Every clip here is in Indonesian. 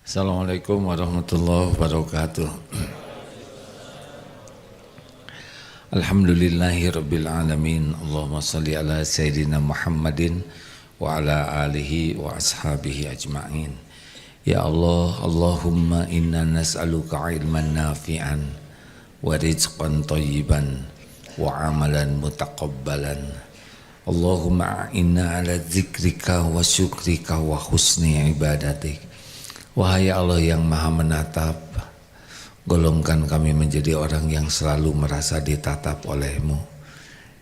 Assalamualaikum warahmatullahi wabarakatuh. Alhamdulillahi rabbil alamin. Allahumma salli ala sayyidina Muhammadin wa ala alihi wa ashabihi ajma'in. Ya Allah, Allahumma inna nas'aluka ilman nafi'an wa rizqan thayyiban wa amalan mutaqabbalan. Allahumma inna ala zikrika wa syukrika wa husni ibadatik. Wahai Allah yang maha menatap, golongkan kami menjadi orang yang selalu merasa ditatap oleh-Mu,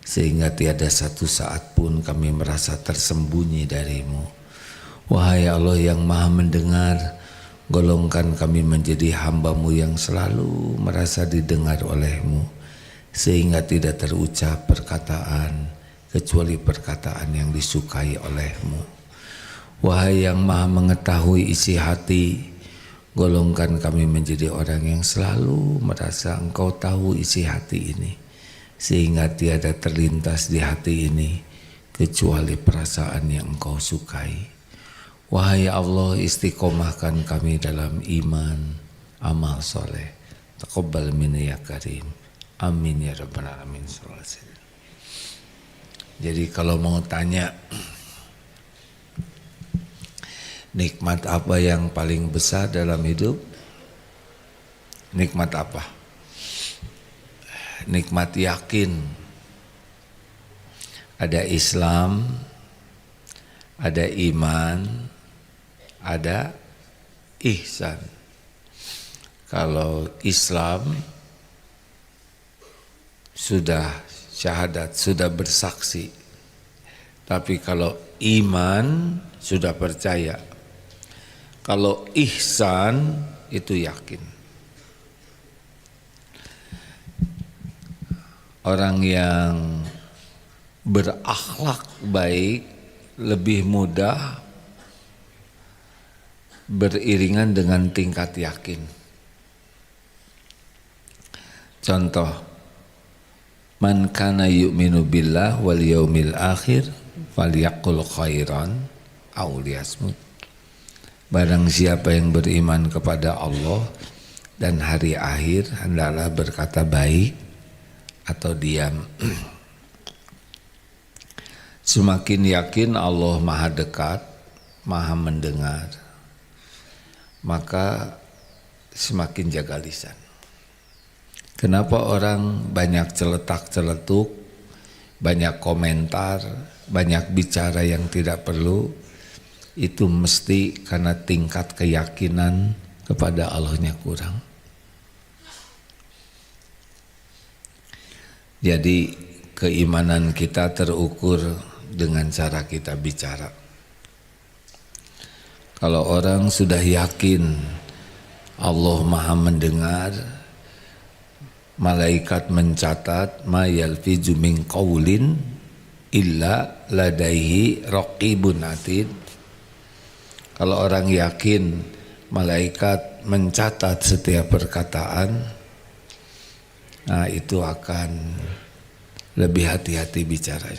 sehingga tiada satu saat pun kami merasa tersembunyi dari-Mu. Wahai Allah yang maha mendengar, golongkan kami menjadi hamba-Mu yang selalu merasa didengar oleh-Mu, sehingga tidak terucap perkataan kecuali perkataan yang disukai oleh-Mu. Wahai yang maha mengetahui isi hati, golongkan kami menjadi orang yang selalu merasa Engkau tahu isi hati ini, sehingga tiada terlintas di hati ini kecuali perasaan yang Engkau sukai. Wahai Allah, istiqomahkan kami dalam iman, amal soleh. Taqabbal minna ya karim. Amin ya rabbal alamin. Jadi kalau mau tanya nikmat apa yang paling besar dalam hidup? Nikmat apa? Nikmat yakin. Ada Islam, ada iman, ada ihsan. Kalau Islam sudah syahadat, sudah bersaksi. Tapi kalau iman sudah percaya. Kalau ihsan itu yakin. Orang yang berakhlak baik lebih mudah beriringan dengan tingkat yakin. Contoh, man kana yu'minu billah wal yaumil akhir falyaqul khairan aw liyasmut. Barang siapa yang beriman kepada Allah dan hari akhir, hendaklah berkata baik atau diam. Semakin yakin Allah maha dekat, maha mendengar, maka semakin jaga lisan. Kenapa orang banyak celetak-celetuk, banyak komentar, banyak bicara yang tidak perlu? Itu mesti karena tingkat keyakinan kepada Allahnya kurang. Jadi keimanan kita terukur dengan cara kita bicara. Kalau orang sudah yakin Allah maha mendengar, malaikat mencatat ma yalfizu min qaulin illa ladaihi raqibun atid. Kalau orang yakin malaikat mencatat setiap perkataan, nah itu akan lebih hati-hati bicara.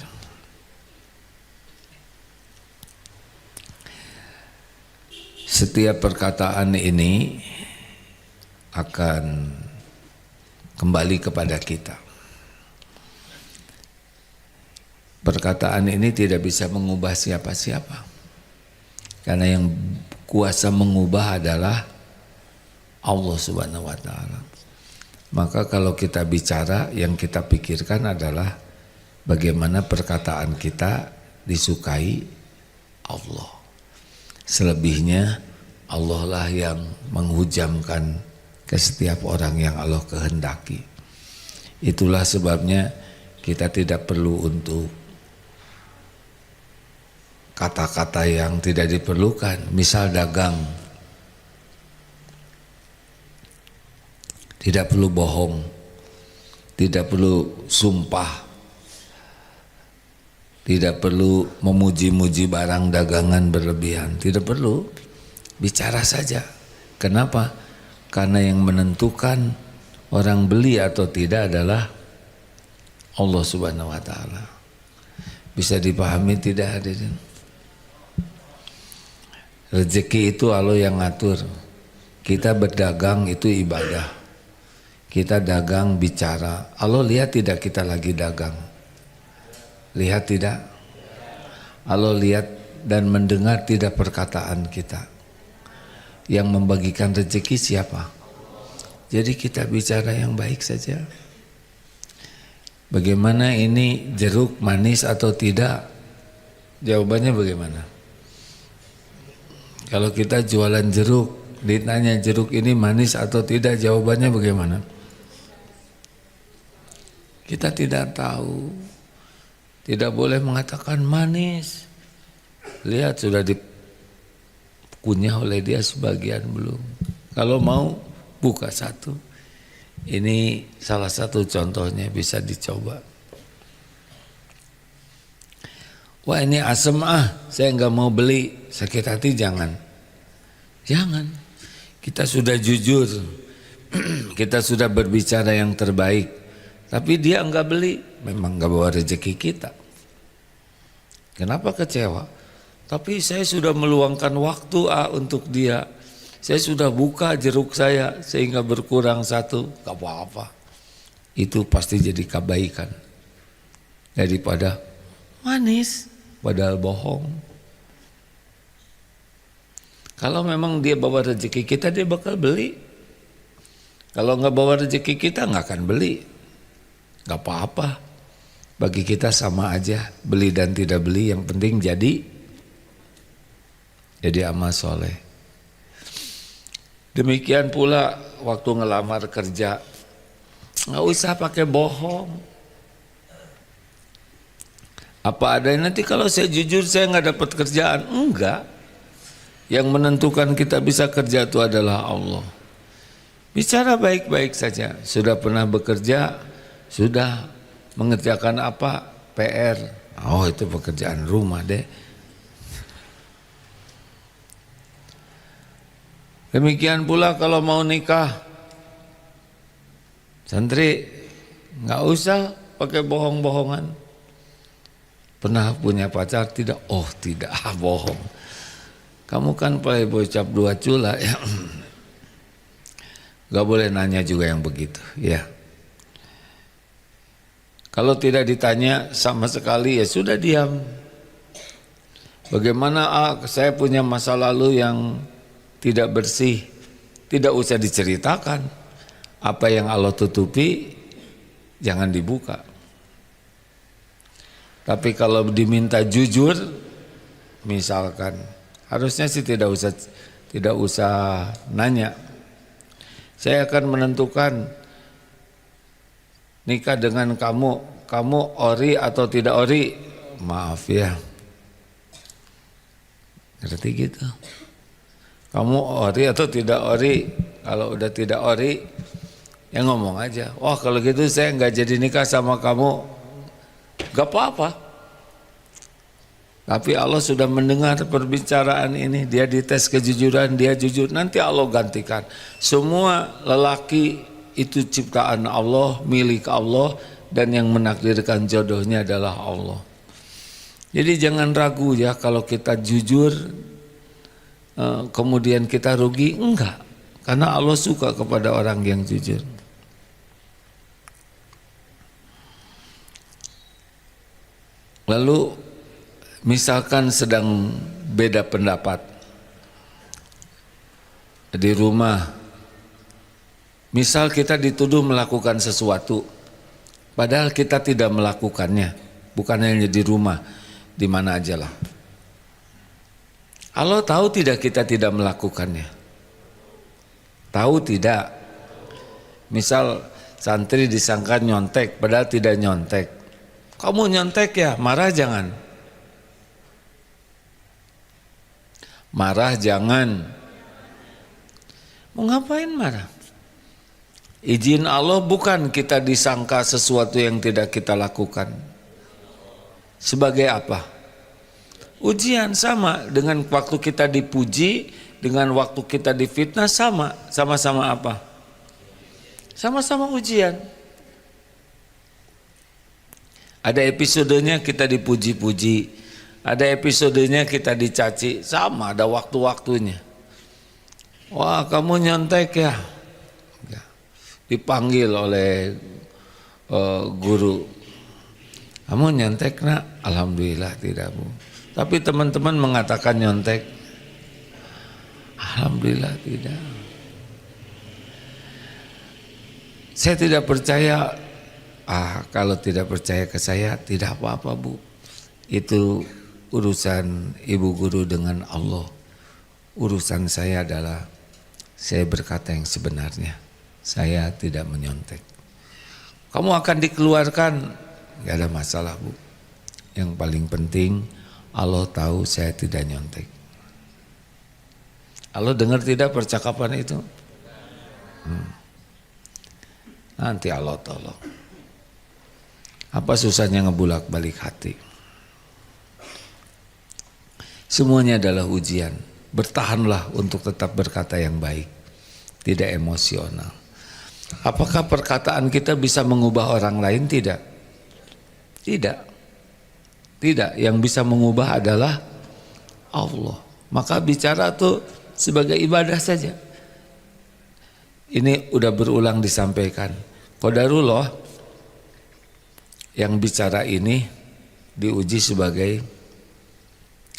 Setiap perkataan ini akan kembali kepada kita. Perkataan ini tidak bisa mengubah siapa-siapa. Karena yang kuasa mengubah adalah Allah Subhanahu wa Ta'ala. Maka kalau kita bicara, yang kita pikirkan adalah bagaimana perkataan kita disukai Allah. Selebihnya Allah lah yang menghujamkan ke setiap orang yang Allah kehendaki. Itulah sebabnya kita tidak perlu untuk kata-kata yang tidak diperlukan. Misal dagang, tidak perlu bohong, tidak perlu sumpah, tidak perlu memuji-muji barang dagangan berlebihan, tidak perlu, bicara saja. Kenapa? Karena yang menentukan orang beli atau tidak adalah Allah Subhanahu wa Ta'ala. Bisa dipahami tidak hadirin? Rezeki itu Allah yang ngatur. Kita berdagang itu ibadah. Kita dagang bicara. Allah lihat tidak kita lagi dagang? Lihat tidak? Allah lihat dan mendengar tidak perkataan kita. Yang membagikan rezeki siapa? Jadi kita bicara yang baik saja. Bagaimana ini jeruk manis atau tidak? Jawabannya bagaimana? Kalau kita jualan jeruk, ditanya jeruk ini manis atau tidak, jawabannya bagaimana? Kita tidak tahu. Tidak boleh mengatakan manis. Lihat sudah dikunyah oleh dia sebagian belum. Kalau mau buka satu. Ini salah satu contohnya, bisa dicoba. Wah ini asem saya nggak mau beli. Sakit hati jangan. Jangan. Kita sudah jujur. Kita sudah berbicara yang terbaik. Tapi dia nggak beli. Memang nggak bawa rezeki kita. Kenapa kecewa? Tapi saya sudah meluangkan waktu untuk dia. Saya sudah buka jeruk saya sehingga berkurang satu. Gak apa-apa. Itu pasti jadi kebaikan. Daripada manis padahal bohong. Kalau memang dia bawa rezeki kita, dia bakal beli. Kalau nggak bawa rezeki kita nggak akan beli. Gak apa-apa. Bagi kita sama aja, beli dan tidak beli, yang penting jadi amal soleh. Demikian pula waktu ngelamar kerja, nggak usah pakai bohong. Apa adanya, nanti kalau saya jujur saya nggak dapat kerjaan. Enggak. Yang menentukan kita bisa kerja itu adalah Allah. Bicara baik-baik saja. Sudah pernah bekerja, sudah mengerjakan apa? PR. Oh itu pekerjaan rumah deh. Demikian pula kalau mau nikah, santri nggak usah pakai bohong-bohongan. Pernah punya pacar tidak? Oh tidak, bohong. Kamu kan playboy cap 2 cula ya. Gak boleh nanya juga yang begitu ya. Kalau tidak ditanya sama sekali ya sudah diam. Bagaimana saya punya masa lalu yang tidak bersih, tidak usah diceritakan. Apa yang Allah tutupi jangan dibuka. Tapi kalau diminta jujur, misalkan, harusnya sih tidak usah nanya. Saya akan menentukan nikah dengan kamu ori atau tidak ori? Maaf ya. Ngerti gitu. Kamu ori atau tidak ori? Kalau udah tidak ori, ya ngomong aja. Wah kalau gitu saya nggak jadi nikah sama kamu. Gak apa-apa. Tapi Allah sudah mendengar perbicaraan ini. Dia dites kejujuran, dia jujur. Nanti Allah gantikan. Semua lelaki itu ciptaan Allah, milik Allah, dan yang menakdirkan jodohnya adalah Allah. Jadi jangan ragu ya kalau kita jujur kemudian kita rugi, enggak. Karena Allah suka kepada orang yang jujur. Lalu misalkan sedang beda pendapat di rumah. Misal kita dituduh melakukan sesuatu, padahal kita tidak melakukannya, bukan hanya di rumah, di mana aja lah. Allah tahu tidak kita tidak melakukannya? Tahu tidak? Misal santri disangka nyontek, padahal tidak nyontek. Kamu nyontek ya, marah jangan. Marah jangan. Mau ngapain marah? Izin Allah bukan kita disangka sesuatu yang tidak kita lakukan. Sebagai apa? Ujian sama dengan waktu kita dipuji, dengan waktu kita difitnah sama. Sama-sama apa? Sama-sama ujian. Ada episodenya kita dipuji-puji, ada episodenya kita dicaci, sama ada waktu-waktunya. Wah, kamu nyontek ya? Ya. Dipanggil oleh guru. Kamu nyontek nak? Alhamdulillah tidak bu. Tapi teman-teman mengatakan nyontek. Alhamdulillah tidak. Saya tidak percaya. Kalau tidak percaya ke saya tidak apa-apa bu. Itu urusan ibu guru dengan Allah. Urusan saya adalah saya berkata yang sebenarnya. Saya tidak menyontek. Kamu akan dikeluarkan, gak ada masalah bu. Yang paling penting Allah tahu saya tidak nyontek. Allah dengar tidak percakapan itu? Nanti Allah tolong. Apa susahnya ngebulak balik hati? Semuanya adalah ujian. Bertahanlah untuk tetap berkata yang baik, tidak emosional. Apakah perkataan kita bisa mengubah orang lain? Tidak. Tidak. Tidak. Yang bisa mengubah adalah Allah. Maka bicara tuh sebagai ibadah saja. Ini udah berulang disampaikan. Qadarullah yang bicara ini diuji sebagai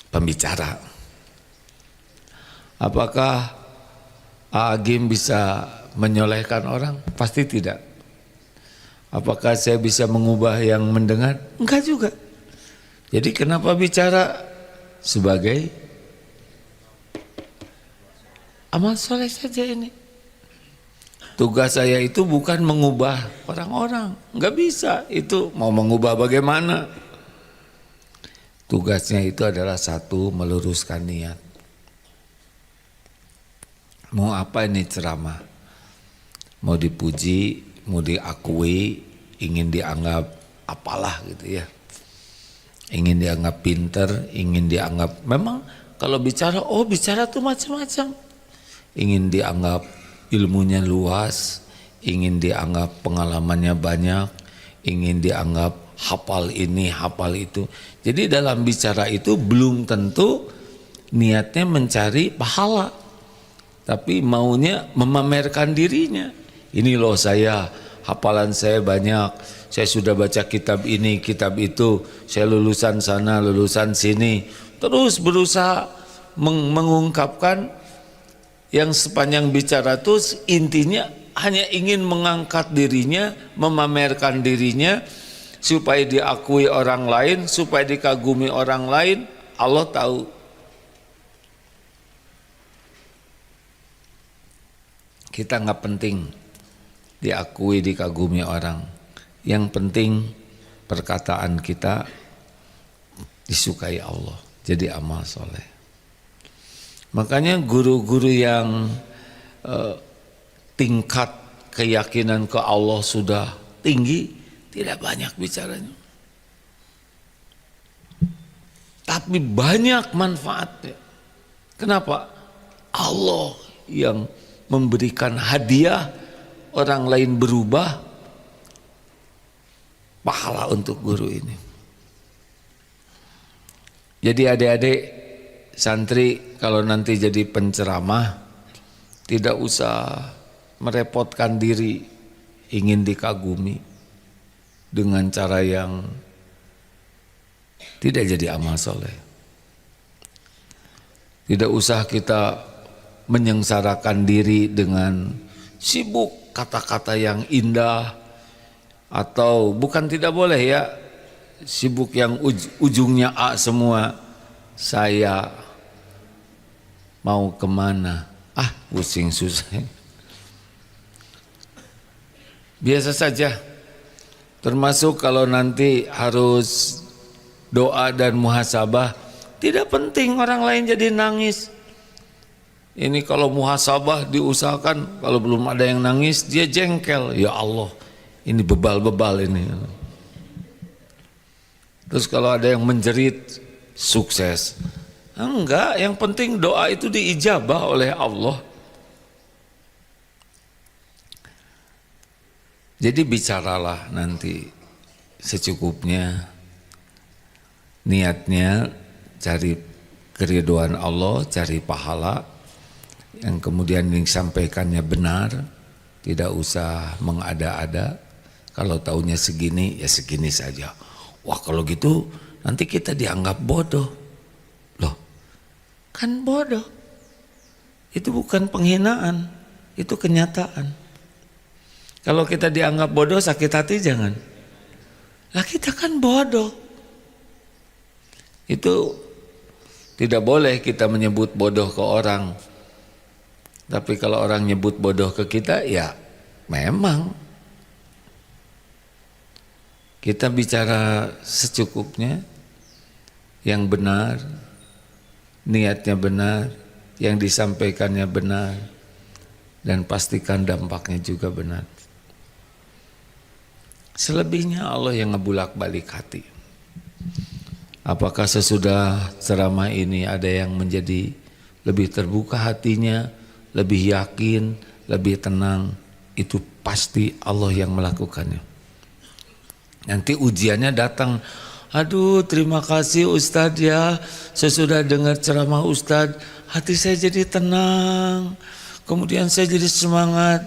pembicara. Apakah Agim bisa menyolehkan orang? Pasti tidak. Apakah saya bisa mengubah yang mendengar? Enggak juga. Jadi kenapa bicara sebagai amal soleh saja ini? Tugas saya itu bukan mengubah orang-orang. Enggak bisa. Itu mau mengubah bagaimana? Tugasnya itu adalah satu, meluruskan niat. Mau apa ini ceramah? Mau dipuji, mau diakui, ingin dianggap apalah gitu ya. Ingin dianggap pinter, ingin dianggap, memang kalau bicara, bicara tuh macam-macam. Ingin dianggap ilmunya luas, ingin dianggap pengalamannya banyak, ingin dianggap hafal ini, hafal itu. Jadi dalam bicara itu belum tentu niatnya mencari pahala, tapi maunya memamerkan dirinya. Ini loh saya, hafalan saya banyak, saya sudah baca kitab ini, kitab itu, saya lulusan sana, lulusan sini. Terus berusaha mengungkapkan yang sepanjang bicara itu intinya hanya ingin mengangkat dirinya, memamerkan dirinya, supaya diakui orang lain, supaya dikagumi orang lain. Allah tahu. Kita nggak penting diakui, dikagumi orang. Yang penting perkataan kita disukai Allah, jadi amal soleh. Makanya guru-guru yang tingkat keyakinan ke Allah sudah tinggi, tidak banyak bicaranya, tapi banyak manfaatnya. Kenapa? Allah yang memberikan hadiah, orang lain berubah, pahala untuk guru ini. Jadi adik-adik santri kalau nanti jadi penceramah, tidak usah merepotkan diri ingin dikagumi dengan cara yang tidak jadi amal soleh. Tidak usah kita menyengsarakan diri dengan sibuk kata-kata yang indah, atau bukan tidak boleh ya, sibuk yang ujungnya A semua. Saya mau kemana? Pusing susah. Biasa saja. Termasuk kalau nanti harus doa dan muhasabah, tidak penting orang lain jadi nangis. Ini kalau muhasabah diusahakan, kalau belum ada yang nangis dia jengkel. Ya Allah, ini bebal-bebal ini. Terus kalau ada yang menjerit, sukses. Enggak, yang penting doa itu diijabah oleh Allah. Jadi bicaralah nanti secukupnya, niatnya cari keridhaan Allah, cari pahala. yang kemudian disampaikannya benar, tidak usah mengada-ada. Kalau taunya segini ya segini saja. Wah kalau gitu nanti kita dianggap bodoh. Loh kan bodoh, itu bukan penghinaan, itu kenyataan. Kalau kita dianggap bodoh sakit hati jangan. Lah kita kan bodoh. Itu tidak boleh kita menyebut bodoh ke orang. Tapi kalau orang nyebut bodoh ke kita, ya memang kita bicara secukupnya, yang benar, niatnya benar, yang disampaikannya benar, dan pastikan dampaknya juga benar. Selebihnya Allah yang ngebulak-balik hati. Apakah sesudah ceramah ini ada yang menjadi lebih terbuka hatinya, lebih yakin, lebih tenang? Itu pasti Allah yang melakukannya. Nanti ujiannya datang. Aduh terima kasih Ustadz ya, sesudah dengar ceramah Ustadz hati saya jadi tenang, kemudian saya jadi semangat.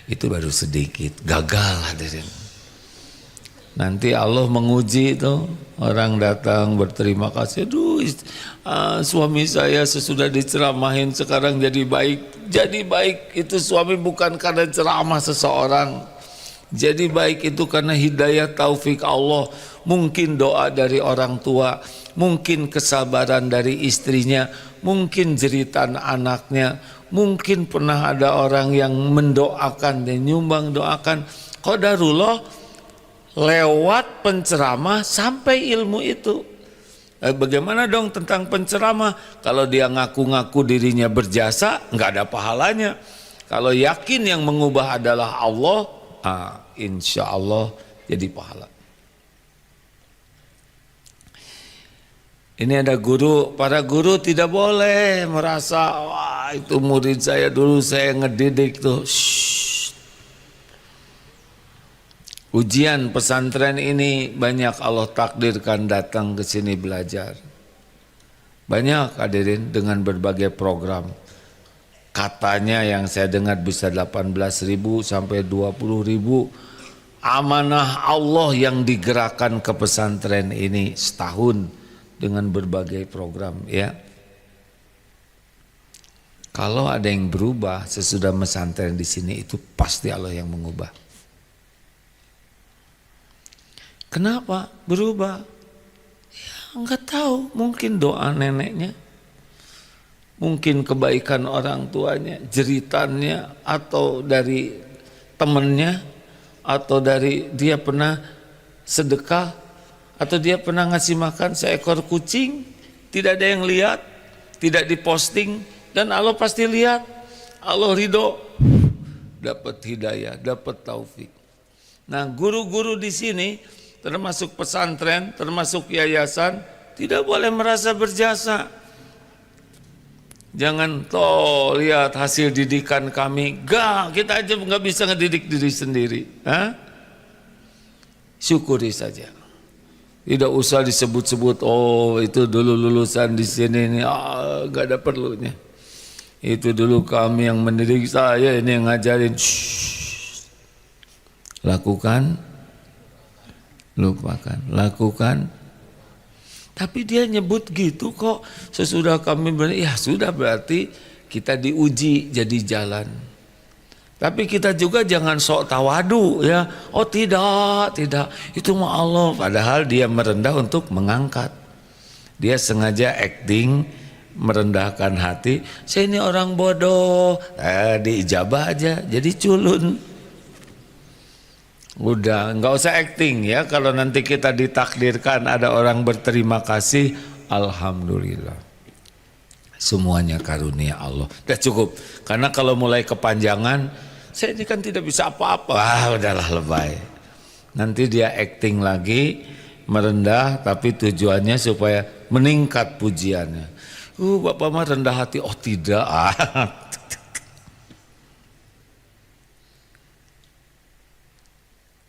Itu baru sedikit, gagal hadirin. Nanti Allah menguji itu, orang datang berterima kasih, aduh suami saya sesudah diceramahin sekarang jadi baik. Jadi baik itu suami bukan karena ceramah seseorang, jadi baik itu karena hidayah taufik Allah. Mungkin doa dari orang tua, mungkin kesabaran dari istrinya, mungkin jeritan anaknya, mungkin pernah ada orang yang mendoakan dan nyumbang doakan. Qadarullah lewat penceramah sampai ilmu itu. Bagaimana dong tentang penceramah? Kalau dia ngaku-ngaku dirinya berjasa, nggak ada pahalanya. Kalau yakin yang mengubah adalah Allah, insya Allah jadi pahala. Ini ada guru, para guru tidak boleh merasa wah itu murid saya dulu saya ngedidik tuh. Ujian pesantren ini banyak Allah takdirkan datang ke sini belajar. Banyak hadirin dengan berbagai program. Katanya yang saya dengar bisa 18.000 sampai 20.000 amanah Allah yang digerakkan ke pesantren ini setahun dengan berbagai program ya. Kalau ada yang berubah sesudah pesantren di sini itu pasti Allah yang mengubah. Kenapa berubah? Ya enggak tahu, mungkin doa neneknya, mungkin kebaikan orang tuanya, jeritannya, atau dari temannya, atau dari dia pernah sedekah, atau dia pernah ngasih makan seekor kucing, tidak ada yang lihat, tidak diposting, dan Allah pasti lihat, Allah ridho, dapat hidayah, dapat taufik. Nah guru-guru di sini, termasuk pesantren, termasuk yayasan, tidak boleh merasa berjasa. Jangan toh lihat hasil didikan kami, gak, kita aja nggak bisa ngedidik diri sendiri. Syukuri saja. Tidak usah disebut-sebut, oh itu dulu lulusan di sini nih, gak ada perlunya. Itu dulu kami yang mendidik saya, ini yang ngajarin. Lakukan, lupakan, lakukan. Tapi dia nyebut gitu kok sesudah kami ya sudah berarti kita diuji jadi jalan. Tapi kita juga jangan sok tawadu ya. Oh tidak, itu mah Allah. Padahal dia merendah untuk mengangkat. Dia sengaja acting merendahkan hati. Saya ini orang bodoh, diijabah aja jadi culun. Udah nggak usah acting ya. Kalau nanti kita ditakdirkan ada orang berterima kasih, alhamdulillah. Semuanya karunia Allah. Udah cukup. Karena kalau mulai kepanjangan, saya ini kan tidak bisa apa-apa. Udahlah lebay. Nanti dia acting lagi, merendah, tapi tujuannya supaya meningkat pujiannya. Bapak mah rendah hati. Oh tidak.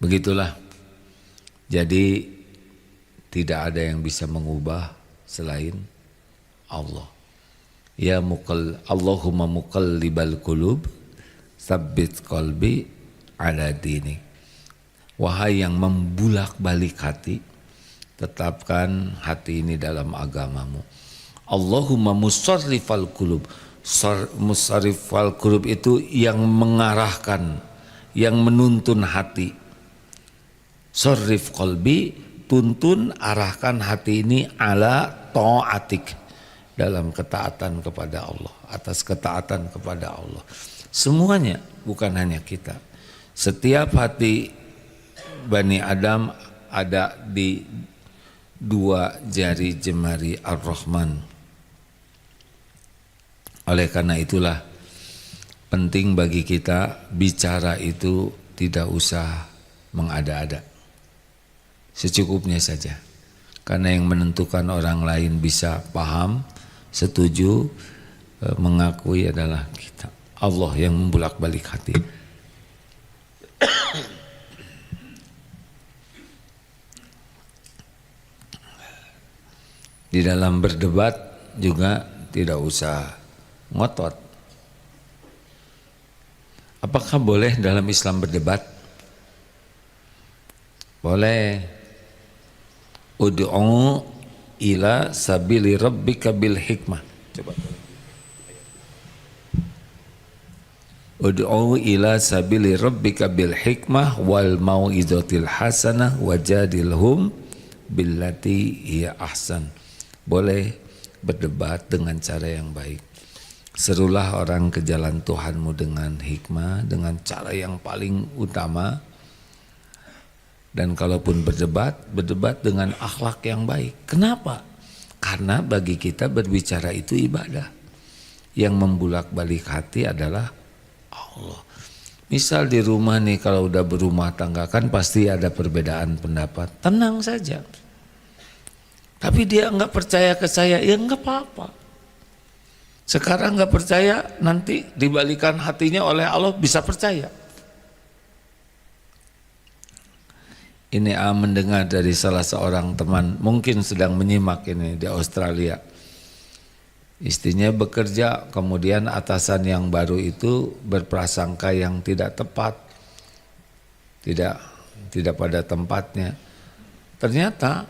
Begitulah. Jadi tidak ada yang bisa mengubah selain Allah. Allahumma muqallibal qulub tsabbit qalbi ala dinik. Wahai yang membulak-balik hati, tetapkan hati ini dalam agamamu. Allahumma musarrifal qulub. Musarrifal qulub itu yang mengarahkan, yang menuntun hati. Sarrif qalbi, tuntun, arahkan hati ini ala ta'atik, dalam ketaatan kepada Allah, atas ketaatan kepada Allah. Semuanya, bukan hanya kita. Setiap hati Bani Adam ada di dua jari jemari Ar-Rahman. Oleh karena itulah penting bagi kita bicara itu tidak usah mengada-ada. Secukupnya saja. Karena yang menentukan orang lain bisa paham, setuju, mengakui adalah kita. Allah yang membulak-balik hati. Di dalam berdebat juga tidak usah ngotot. Apakah boleh dalam Islam berdebat? Boleh. Ud'u ila sabili rabbika bil hikmah. Coba. Ud'u ila sabili rabbika bil hikmah wal mau'izatil hasanah wajadilhum billati hiya ahsan. Boleh berdebat dengan cara yang baik. Serulah orang ke jalan Tuhanmu dengan hikmah, dengan cara yang paling utama. Dan kalaupun berdebat dengan akhlak yang baik. Kenapa? Karena bagi kita berbicara itu ibadah. Yang membulak-balik hati adalah Allah. Misal di rumah nih, kalau udah berumah tangga kan pasti ada perbedaan pendapat. Tenang saja. Tapi dia enggak percaya ke saya, ya enggak apa-apa. Sekarang enggak percaya, nanti dibalikan hatinya oleh Allah bisa percaya. Ini mendengar dari salah seorang teman, mungkin sedang menyimak ini di Australia. Istrinya bekerja, kemudian atasan yang baru itu berprasangka yang tidak tepat, tidak pada tempatnya. Ternyata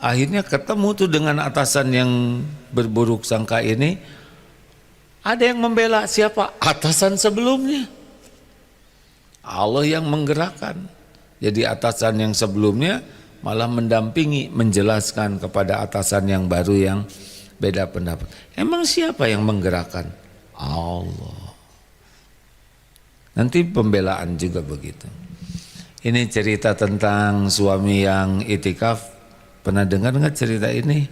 akhirnya ketemu tuh dengan atasan yang berburuk sangka ini. Ada yang membela siapa? Atasan sebelumnya. Allah yang menggerakkan. Jadi atasan yang sebelumnya malah mendampingi, menjelaskan kepada atasan yang baru yang beda pendapat. Emang siapa yang menggerakkan? Allah. Nanti pembelaan juga begitu. Ini cerita tentang suami yang itikaf. Pernah dengar nggak cerita ini?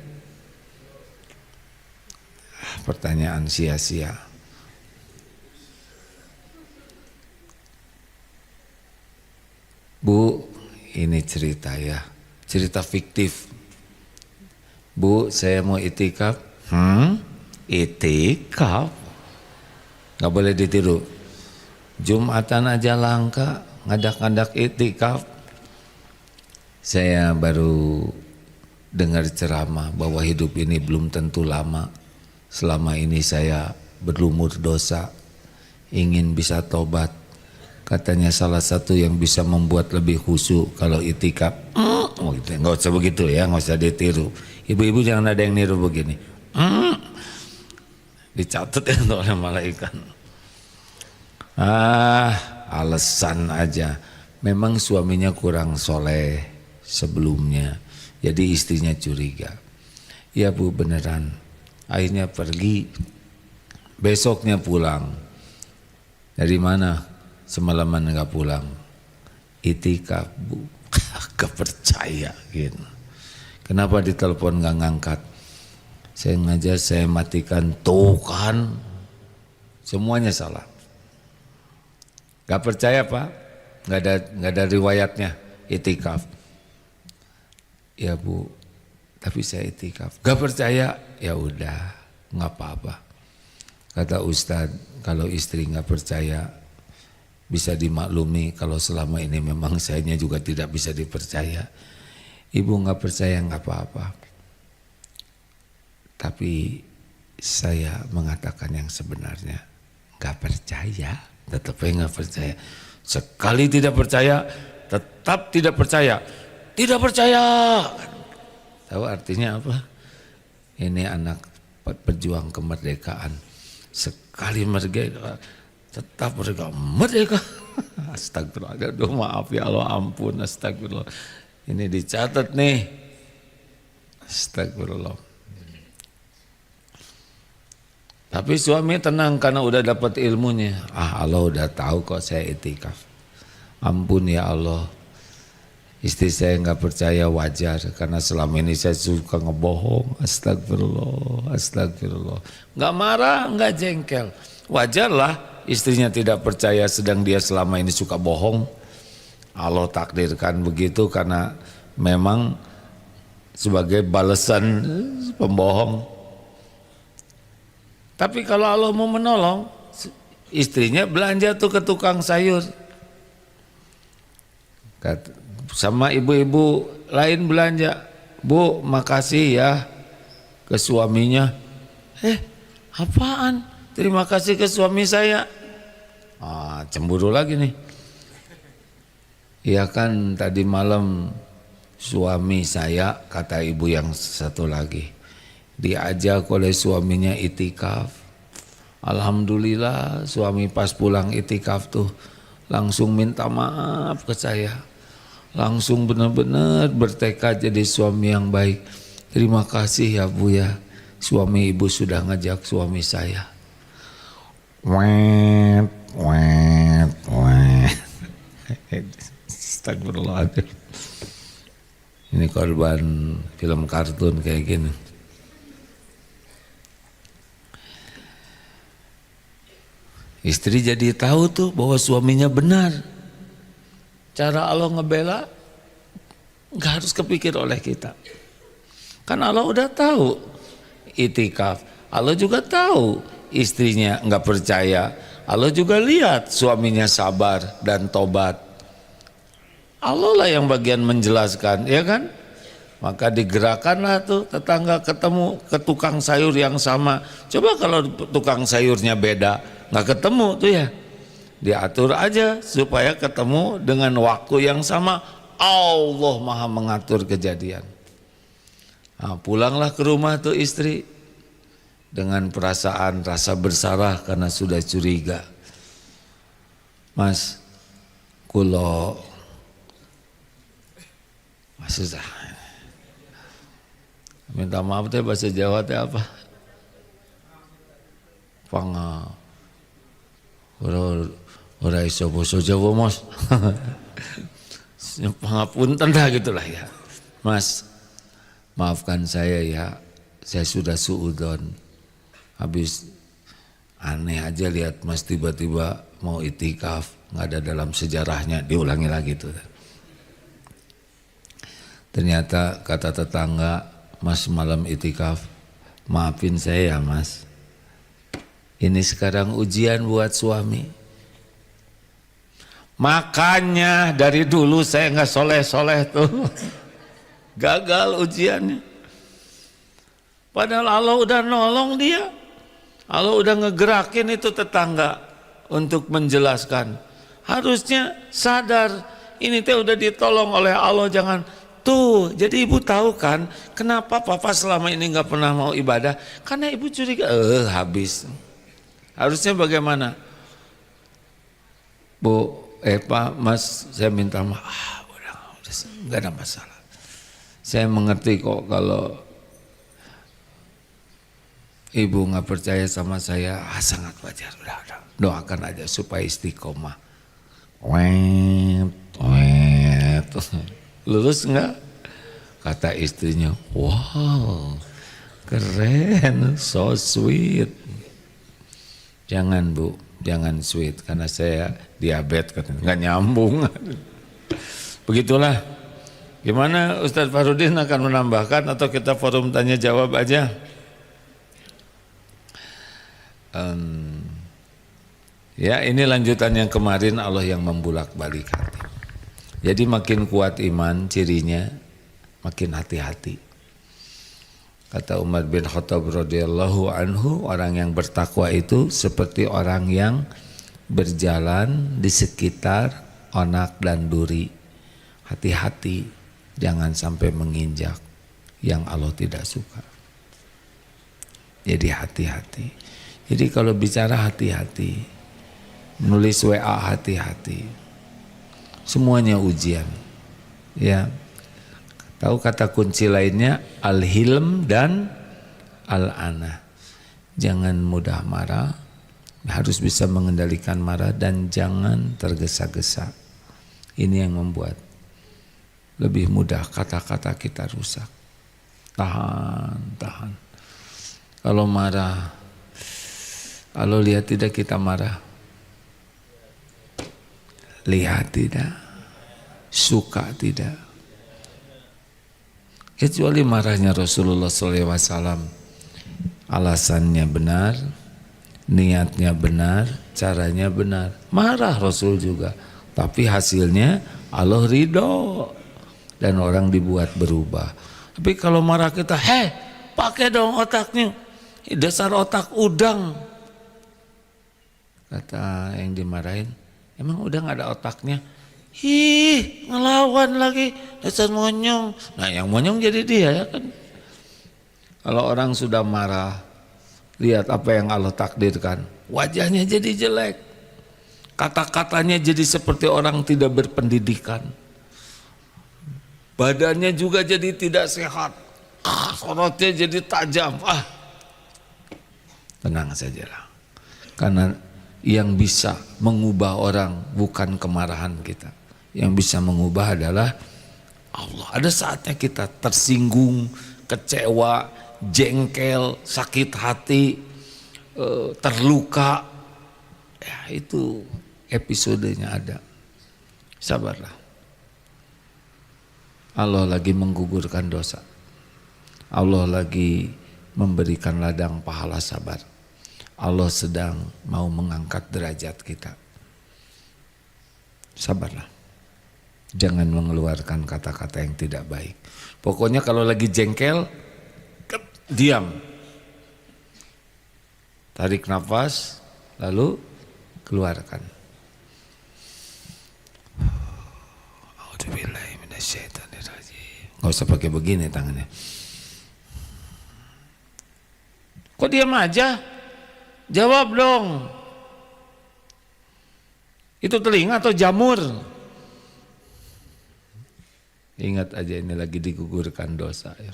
Pertanyaan sia-sia. Bu, ini cerita ya, cerita fiktif. Bu, saya mau itikaf. Itikaf? Gak boleh ditiru. Jumatan aja langka, ngadak-ngadak itikaf. Saya baru dengar ceramah bahwa hidup ini belum tentu lama. Selama ini saya berlumur dosa, ingin bisa tobat. Katanya salah satu yang bisa membuat lebih khusyuk kalau itikaf. Oh gitu, nggak usah begitu ya, nggak usah ditiru. Ibu-ibu jangan ada yang niru begini. Dicatat ya oleh malaikat. Alasan aja. Memang suaminya kurang soleh sebelumnya, jadi istrinya curiga. Ya bu, beneran. Akhirnya pergi. Besoknya pulang. Dari mana? Semalaman enggak pulang. Itikaf bu. Gak percaya gitu. Kenapa ditelepon gak ngangkat? Saya ngajar, saya matikan. Tuh kan, semuanya salah. Gak percaya pak? Gak ada riwayatnya itikaf. Ya bu, tapi saya itikaf. Gak percaya? Ya udah, nggak apa-apa. Kata Ustadz, kalau istri nggak percaya bisa dimaklumi kalau selama ini memang sayanya juga tidak bisa dipercaya. Ibu nggak percaya nggak apa-apa. Tapi saya mengatakan yang sebenarnya. Gak percaya, tetap nggak percaya. Sekali tidak percaya, tetap tidak percaya. Tidak percaya. Tahu artinya apa? Ini anak pejuang kemerdekaan. Sekali merdeka, tetap merdeka. Astagfirullah. Aduh, maaf ya Allah, ampun. Astagfirullah. Ini dicatat nih. Astagfirullah. Tapi suami tenang karena udah dapat ilmunya. Allah udah tahu kok saya itikaf. Ampun ya Allah. Istri saya nggak percaya, wajar karena selama ini saya suka ngebohong. Astagfirullah, astagfirullah. Nggak marah, nggak jengkel. Wajarlah istrinya tidak percaya sedang dia selama ini suka bohong. Allah takdirkan begitu karena memang sebagai balasan pembohong. Tapi kalau Allah mau menolong, istrinya belanja tuh ke tukang sayur. Sama ibu-ibu lain belanja, Bu makasih ya ke suaminya. Apaan? Terima kasih ke suami saya. Cemburu lagi nih. Iya kan tadi malam suami saya, kata ibu yang satu lagi, diajak oleh suaminya itikaf. Alhamdulillah suami pas pulang itikaf tuh langsung minta maaf ke saya. Langsung benar-benar bertekad jadi suami yang baik. Terima kasih ya Bu ya, suami ibu sudah ngajak suami saya. Wet. Astagfirullahaladzim. Ini korban film kartun kayak gini. Istri jadi tahu tuh bahwa suaminya benar. Cara Allah ngebela nggak harus kepikir oleh kita. Kan Allah udah tahu itikaf. Allah juga tahu istrinya nggak percaya. Allah juga lihat suaminya sabar dan tobat. Allah lah yang bagian menjelaskan, ya kan? Maka digerakkanlah tuh tetangga ketemu ke tukang sayur yang sama. Coba kalau tukang sayurnya beda, nggak ketemu tuh ya. Diatur aja supaya ketemu dengan waktu yang sama. Allah maha mengatur kejadian. Nah, pulanglah ke rumah tuh istri dengan perasaan rasa bersalah karena sudah curiga. Mas, kulo susah. Minta maaf teh bahasa Jawa teh apa? Ora iso basa Jawa Mas. Pangapunten dah gitulah ya. Mas, maafkan saya ya. Saya sudah suudzon. Habis aneh aja lihat Mas tiba-tiba mau itikaf, nggak ada dalam sejarahnya, diulangi lagi tuh. Ternyata kata tetangga, Mas malam itikaf, maafin saya ya Mas. Ini sekarang ujian buat suami. Makanya dari dulu saya nggak soleh-soleh tuh. Gagal ujiannya. Padahal Allah udah nolong dia. Allah udah ngegerakin itu tetangga untuk menjelaskan. Harusnya sadar, ini teh udah ditolong oleh Allah, jangan. Tuh, jadi ibu tahu kan kenapa papa selama ini nggak pernah mau ibadah? Karena ibu curiga, habis. Harusnya bagaimana? Bu, Pak, Mas, saya minta maaf. Udah nggak ada masalah. Saya mengerti kok kalau ibu nggak percaya sama saya, sangat wajar. Udah, doakan aja supaya istiqomah. Lulus enggak? Kata istrinya, wow, keren, so sweet. Jangan Bu, jangan sweet, karena saya diabetes, katanya. Nggak nyambung. Begitulah. Gimana Ustadz Farudin akan menambahkan atau kita forum tanya jawab aja? Ya ini lanjutan yang kemarin, Allah yang membulak-balik hati. Jadi makin kuat iman cirinya makin hati-hati. Kata Umar bin Khattab radhiyallahu anhu, orang yang bertakwa itu seperti orang yang berjalan di sekitar onak dan duri. Hati-hati jangan sampai menginjak yang Allah tidak suka. Jadi hati-hati. Jadi kalau bicara hati-hati, menulis WA hati-hati. Semuanya ujian. Ya. Tahu kata kunci lainnya al-hilm dan al-ana. Jangan mudah marah, harus bisa mengendalikan marah dan jangan tergesa-gesa. Ini yang membuat lebih mudah kata-kata kita rusak. Tahan. Kalau marah, kalau lihat tidak kita marah, lihat tidak, suka tidak. Kecuali marahnya Rasulullah SAW, alasannya benar, niatnya benar, caranya benar. Marah Rasul juga, tapi hasilnya Allah ridho dan orang dibuat berubah. Tapi kalau marah kita, pakai dong otaknya, dasar otak udang. Kata yang dimarahin, emang udah gak ada otaknya? Ngelawan lagi, dasar monyong. Nah yang monyong jadi dia ya kan. Kalau orang sudah marah, lihat apa yang Allah takdirkan, wajahnya jadi jelek, kata-katanya jadi seperti orang tidak berpendidikan, badannya juga jadi tidak sehat, sorotnya jadi tajam. Tenang sajalah, karena yang bisa mengubah orang bukan kemarahan kita. Yang bisa mengubah adalah Allah. Ada saatnya kita tersinggung, kecewa, jengkel, sakit hati, terluka. Ya, itu episodenya ada. Sabarlah. Allah lagi menggugurkan dosa. Allah lagi memberikan ladang pahala sabar. Allah sedang mau mengangkat derajat kita. Sabarlah. Jangan mengeluarkan kata-kata yang tidak baik. Pokoknya kalau lagi jengkel, diam. Tarik nafas, lalu keluarkan. Gak usah pakai begini tangannya. Kok diam aja? Jawab dong. Itu telinga atau jamur? Ingat aja ini lagi digugurkan dosa ya.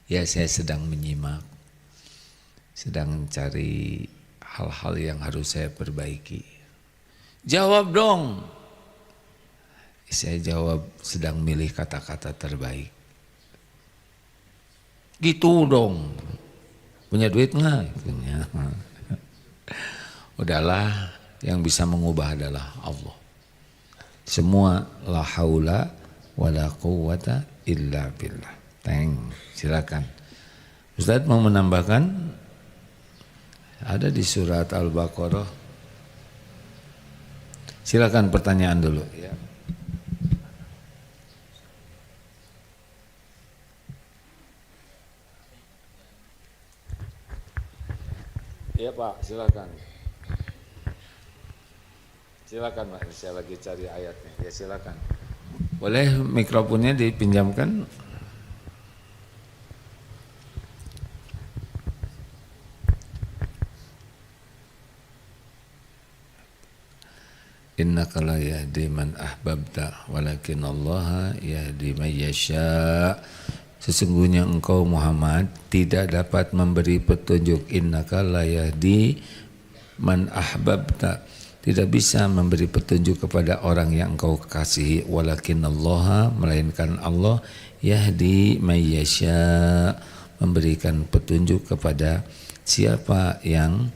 Ya saya sedang menyimak, sedang mencari hal-hal yang harus saya perbaiki. Jawab dong. Saya jawab sedang milih kata-kata terbaik. Gitu dong. Punya duit nggak? Punya. Udahlah, yang bisa mengubah adalah Allah. Semua la haula wala quwwata illa billah. Silakan. Ustaz mau menambahkan? Ada di surat Al-Baqarah. Silakan pertanyaan dulu ya. Iya Pak, silakan. Silakan Pak, saya lagi cari ayatnya. Ya silakan. Boleh mikrofonnya dipinjamkan? Innaka la yahdi man ahbabta walakin Allah yahdi man yasha. Sesungguhnya engkau Muhammad tidak dapat memberi petunjuk. Innaka la yahdi man ahbabta, tidak bisa memberi petunjuk kepada orang yang engkau kasihi. Walakin Allah, melainkan Allah, yahdi man yasha, memberikan petunjuk kepada siapa yang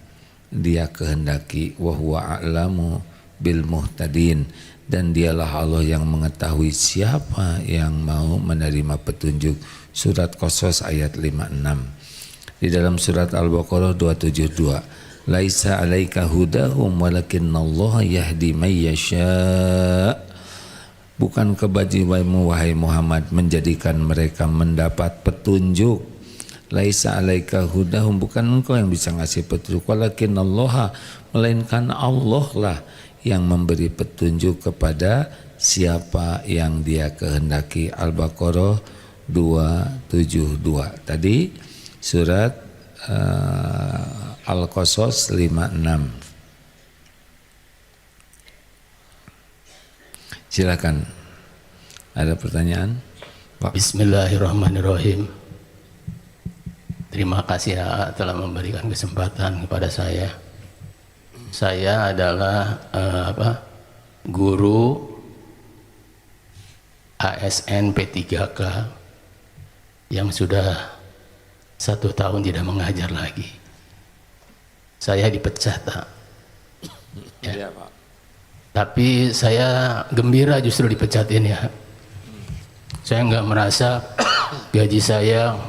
dia kehendaki. Wa huwa a'lamu bil muhtadin, dan dialah Allah yang mengetahui siapa yang mau menerima petunjuk. Surat Qasas ayat 56. Di dalam surat Al-Baqarah 272, laisa alaika hudahum walakinnallaha yahdi may yasha. bukan kewajibanmu wahai Muhammad menjadikan mereka mendapat petunjuk. Laisa alaika hudahum, bukan engkau yang bisa ngasih petunjuk, walakin Allah, melainkan Allah lah yang memberi petunjuk kepada siapa yang dia kehendaki. Al-Baqarah 272. Tadi surat Al-Qasas 56. Silakan. Ada pertanyaan, Pak? Bismillahirrahmanirrahim. Terima kasih ya telah memberikan kesempatan kepada saya. Saya adalah guru ASN P3K yang sudah 1 tahun tidak mengajar lagi. Saya dipecat, Pak. Ya. Iya, Pak. Tapi saya gembira justru dipecatin ya. Saya nggak merasa gaji saya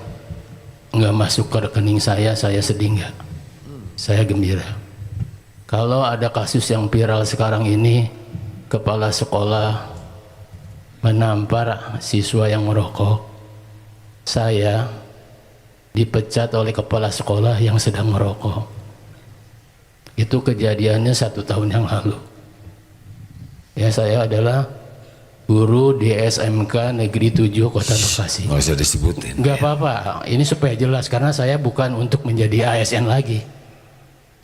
nggak masuk ke rekening saya sedih nggak. Saya gembira. Kalau ada kasus yang viral sekarang ini, kepala sekolah menampar siswa yang merokok, saya dipecat oleh kepala sekolah yang sedang merokok. Itu kejadiannya 1 tahun yang lalu. Ya, saya adalah guru di SMK Negeri 7 Kota Bekasi. Nggak usah disebutin. Nggak apa-apa, ini supaya jelas karena saya bukan untuk menjadi ASN lagi.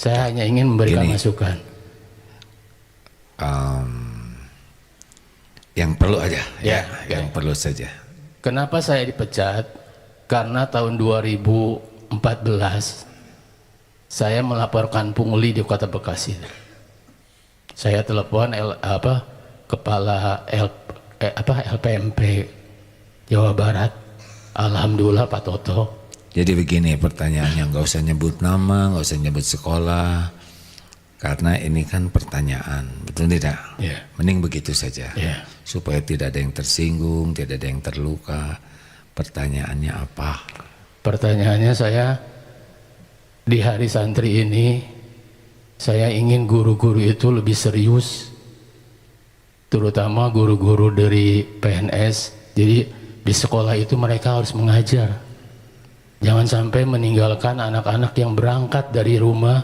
Saya hanya ingin memberikan masukan. Yang perlu aja, yang ya. perlu saja. Kenapa saya dipecat? Karena tahun 2014 saya melaporkan pungli di Kota Bekasi. Saya telepon kepala LPMP Jawa Barat. Alhamdulillah Pak Toto. Jadi begini pertanyaannya, nggak usah nyebut nama, nggak usah nyebut sekolah, karena ini kan pertanyaan, betul tidak? Yeah. Mending begitu saja, supaya tidak ada yang tersinggung, tidak ada yang terluka. Pertanyaannya apa? Pertanyaannya, saya di hari santri ini, saya ingin guru-guru itu lebih serius, terutama guru-guru dari PNS. Jadi di sekolah itu mereka harus mengajar. Jangan sampai meninggalkan anak-anak yang berangkat dari rumah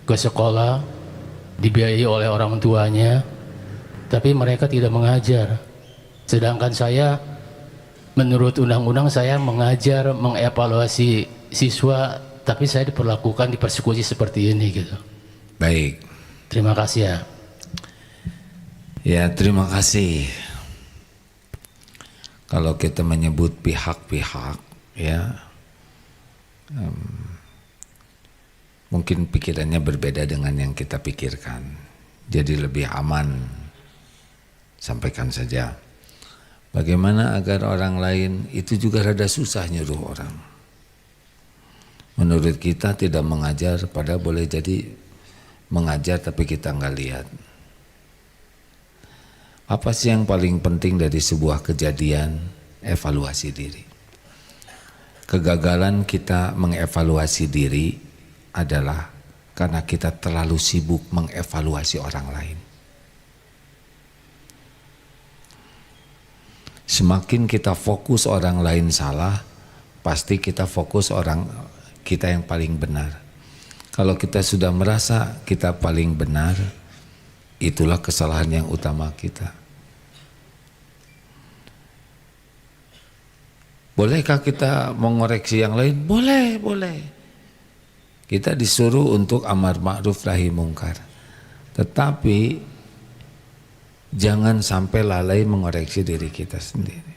ke sekolah, dibiayai oleh orang tuanya, tapi mereka tidak mengajar. Sedangkan saya, menurut undang-undang saya mengajar, mengevaluasi siswa, tapi saya diperlakukan, dipersekusi seperti ini gitu. Baik. Terima kasih ya. Ya, terima kasih. Kalau kita menyebut pihak-pihak, ya, mungkin pikirannya berbeda dengan yang kita pikirkan. Jadi lebih aman, sampaikan saja. Bagaimana agar orang lain, itu juga rada susah nyuruh orang. Menurut kita tidak mengajar, padahal boleh jadi mengajar tapi kita nggak lihat. Apa sih yang paling penting dari sebuah kejadian? Evaluasi diri. Kegagalan kita mengevaluasi diri adalah karena kita terlalu sibuk mengevaluasi orang lain. Semakin kita fokus orang lain salah, pasti kita fokus orang kita yang paling benar. Kalau kita sudah merasa kita paling benar, itulah kesalahan yang utama kita. Bolehkah kita mengoreksi yang lain? Boleh, boleh. Kita disuruh untuk amar ma'ruf nahi mungkar. Tetapi jangan sampai lalai mengoreksi diri kita sendiri.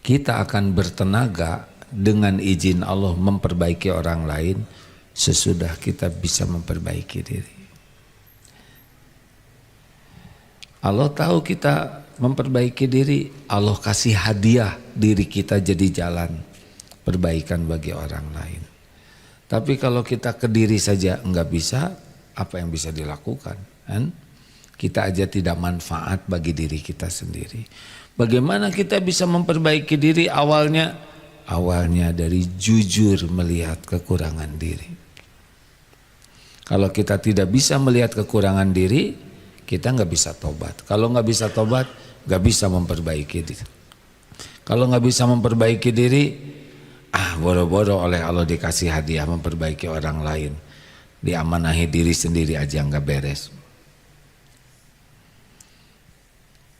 Kita akan bertenaga dengan izin Allah memperbaiki orang lain sesudah kita bisa memperbaiki diri. Allah tahu kita memperbaiki diri, Allah kasih hadiah diri kita jadi jalan perbaikan bagi orang lain. Tapi kalau kita ke diri saja enggak bisa, apa yang bisa dilakukan? Kan? Kita aja tidak manfaat bagi diri kita sendiri. Bagaimana kita bisa memperbaiki diri? Awalnya dari jujur melihat kekurangan diri. Kalau kita tidak bisa melihat kekurangan diri, kita nggak bisa tobat. Kalau nggak bisa tobat, nggak bisa memperbaiki diri. Kalau nggak bisa memperbaiki diri, boro-boro oleh Allah dikasih hadiah memperbaiki orang lain, diamanahi diri sendiri aja nggak beres.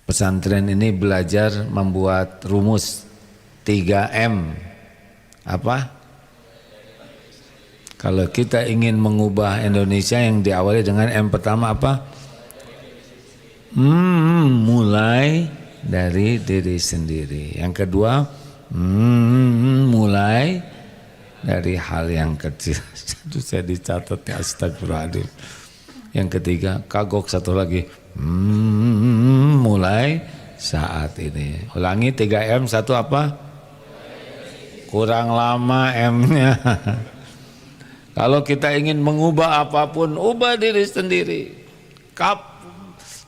Pesantren ini belajar membuat rumus 3M. Apa? Kalau kita ingin mengubah Indonesia yang diawali dengan M pertama apa? Mulai dari diri sendiri. Yang kedua, mulai dari hal yang kecil. Aduh, saya dicatat ya, astagfirullahaladzim. Yang ketiga, kagok satu lagi. Mulai saat ini. Ulangi 3M, satu apa? Kurang lama M-nya. Kalau kita ingin mengubah apapun, ubah diri sendiri.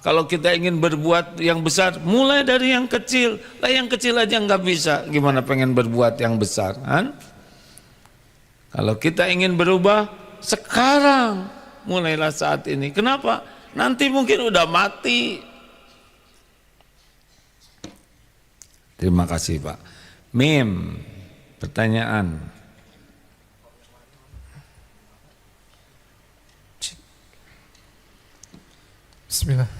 Kalau kita ingin berbuat yang besar, mulai dari yang kecil. Lah yang kecil aja nggak bisa, gimana pengen berbuat yang besar? Kan? Kalau kita ingin berubah, sekarang mulailah saat ini. Kenapa? Nanti mungkin udah mati. Terima kasih Pak. Mim, pertanyaan. Bismillah.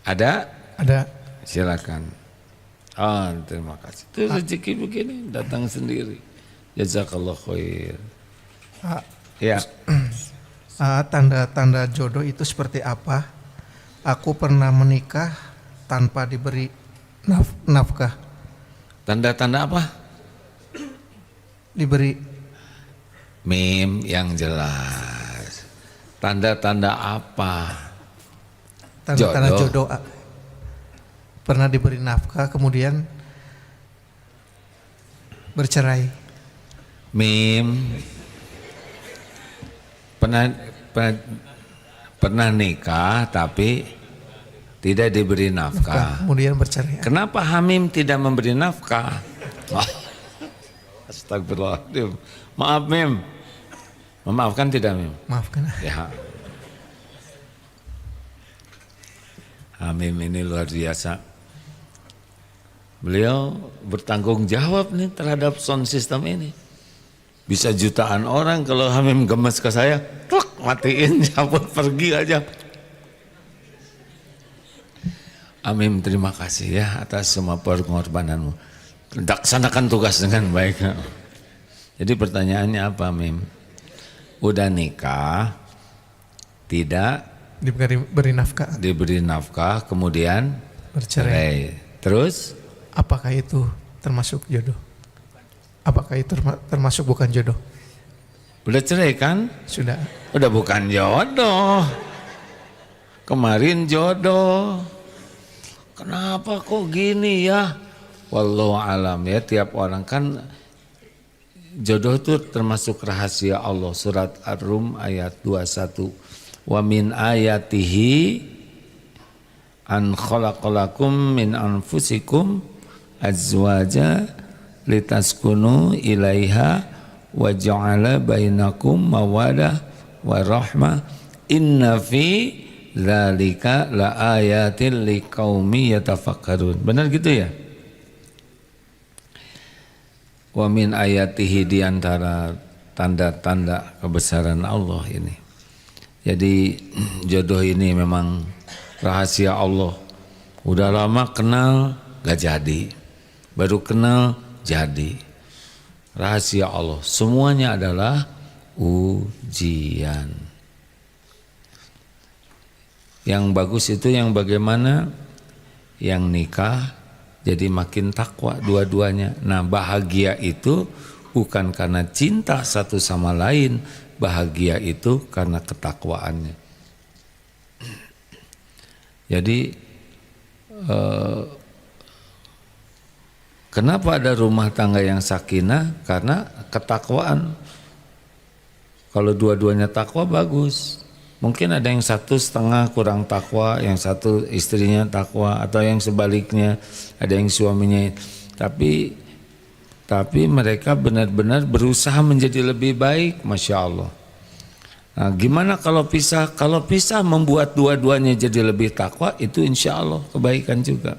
Ada? Ada. Silakan. Terima kasih. Itu rezeki begini datang sendiri. Jazakallah khair. Ya. Tanda-tanda jodoh itu seperti apa? Aku pernah menikah tanpa diberi nafkah. Tanda-tanda apa? Diberi. Mim yang jelas. Tanda-tanda apa? Tanda-tanda jodoh. Pernah diberi nafkah kemudian bercerai. Mim. Pernah nikah tapi tidak diberi nafkah. Kemudian bercerai. Kenapa Hamim tidak memberi nafkah? Astagfirullahaladzim. Maaf Mim. Memaafkan tidak Mim? Maafkan. Ya. Hamim ini luar biasa. Beliau bertanggung jawab nih terhadap sound system ini. Bisa jutaan orang kalau Hamim gemes ke saya, tuk, matiin, cabut, pergi aja. Hamim terima kasih ya atas semua pengorbananmu. Laksanakan tugas dengan baik. Jadi pertanyaannya apa Hamim? Udah nikah, tidak Diberi nafkah. Diberi nafkah, kemudian Bercerai. Terus? Apakah itu termasuk jodoh? Apakah itu termasuk bukan jodoh? Udah cerai kan? Sudah. Udah bukan jodoh. Kemarin jodoh. Kenapa kok gini ya? Wallahu alam ya, tiap orang kan jodoh itu termasuk rahasia Allah. Surat Ar-Rum ayat 21. Wa min ayatihi an khalaqalakum min anfusikum azwaja litaskunu ilaiha wa ja'ala bainakum mawadah wa rahmah inna fi dzalika la ayatin liqaumi yatafakkarun. Benar gitu ya? Wa min ayatihi, diantara tanda-tanda kebesaran Allah ini. Jadi jodoh ini memang rahasia Allah. Udah lama kenal gak jadi, baru kenal jadi. Rahasia Allah, semuanya adalah ujian. Yang bagus itu yang bagaimana? Yang nikah jadi makin takwa dua-duanya. Nah, bahagia itu bukan karena cinta satu sama lain, bahagia itu karena ketakwaannya. Jadi kenapa ada rumah tangga yang sakinah? Karena ketakwaan. Kalau dua-duanya takwa bagus. Mungkin ada yang satu setengah kurang takwa, yang satu istrinya takwa, atau yang sebaliknya, ada yang suaminya. Tapi mereka benar-benar berusaha menjadi lebih baik, Masya Allah. Nah, gimana kalau pisah? Kalau pisah membuat dua-duanya jadi lebih takwa, itu insya Allah kebaikan juga.